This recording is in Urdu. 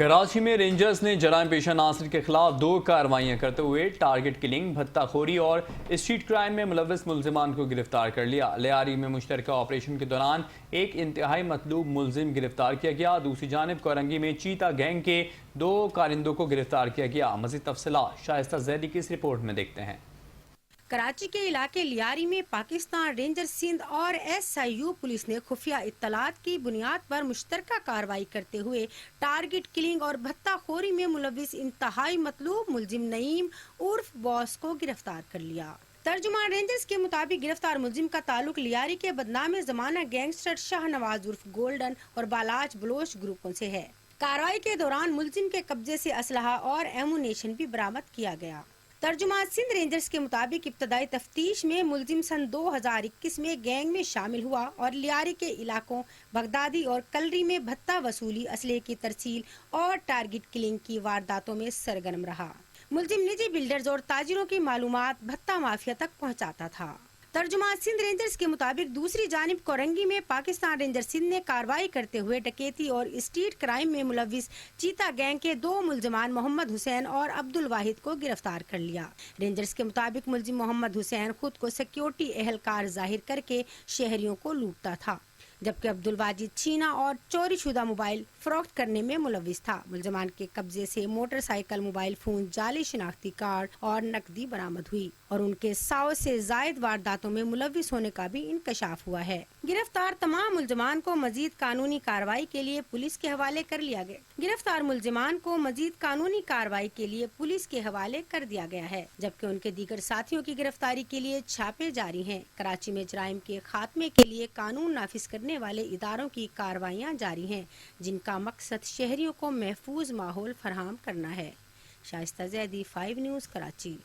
کراچی میں رینجرز نے جرائم پیشہ عناصر کے خلاف 2 کارروائیاں کرتے ہوئے ٹارگٹ کلنگ، بھتہ خوری اور اسٹریٹ کرائم میں ملوث ملزمان کو گرفتار کر لیا۔ لیاری میں مشترکہ آپریشن کے دوران ایک انتہائی مطلوب ملزم گرفتار کیا گیا۔ دوسری جانب کورنگی میں چیتا گینگ کے 2 کارندوں کو گرفتار کیا گیا۔ مزید تفصیلات شائستہ زیدی کی اس رپورٹ میں دیکھتے ہیں۔ کراچی کے علاقے لیاری میں پاکستان رینجر سندھ اور SIU پولیس نے خفیہ اطلاعات کی بنیاد پر مشترکہ کارروائی کرتے ہوئے ٹارگٹ کلنگ اور بھتہ خوری میں ملوث انتہائی مطلوب ملزم نعیم عرف باس کو گرفتار کر لیا۔ ترجمان رینجرز کے مطابق گرفتار ملزم کا تعلق لیاری کے بدنام زمانہ گینگسٹر شاہ نواز عرف گولڈن اور بالاچ بلوچ گروپوں سے ہے۔ کارروائی کے دوران ملزم کے قبضے سے اسلحہ اور ایمونیشن بھی برآمد کیا گیا۔ ترجمان سندھ رینجرز کے مطابق ابتدائی تفتیش میں ملزم سن 2021 میں گینگ میں شامل ہوا اور لیاری کے علاقوں بغدادی اور کلری میں بھتہ وصولی، اسلحے کی ترسیل اور ٹارگٹ کلنگ کی وارداتوں میں سرگرم رہا۔ ملزم نجی بلڈرز اور تاجروں کی معلومات بھتہ مافیا تک پہنچاتا تھا۔ ترجمان سندھ رینجرز کے مطابق دوسری جانب کورنگی میں پاکستان رینجر سندھ نے کارروائی کرتے ہوئے ڈکیتی اور اسٹریٹ کرائم میں ملوث چیتا گینگ کے 2 ملزمان محمد حسین اور عبد الواحد کو گرفتار کر لیا۔ رینجرز کے مطابق ملزم محمد حسین خود کو سیکیورٹی اہلکار ظاہر کر کے شہریوں کو لوٹتا تھا، جبکہ عبد الواجد چھینا اور چوری شدہ موبائل فروخت کرنے میں ملوث تھا۔ ملزمان کے قبضے سے موٹر سائیکل، موبائل فون، جعلی شناختی کارڈ اور نقدی برآمد ہوئی اور ان کے 100 سے زائد وارداتوں میں ملوث ہونے کا بھی انکشاف ہوا ہے۔ گرفتار تمام ملزمان کو مزید قانونی کارروائی کے لیے پولیس کے حوالے کر لیا گیا ہے، جبکہ ان کے دیگر ساتھیوں کی گرفتاری کے لیے چھاپے جاری ہیں۔ کراچی میں جرائم کے خاتمے کے لیے قانون نافذ کرنے والے اداروں کی کارروائیاں جاری ہیں، جن کا مقصد شہریوں کو محفوظ ماحول فراہم کرنا ہے۔ شائستہ زیدی، 5 نیوز، کراچی۔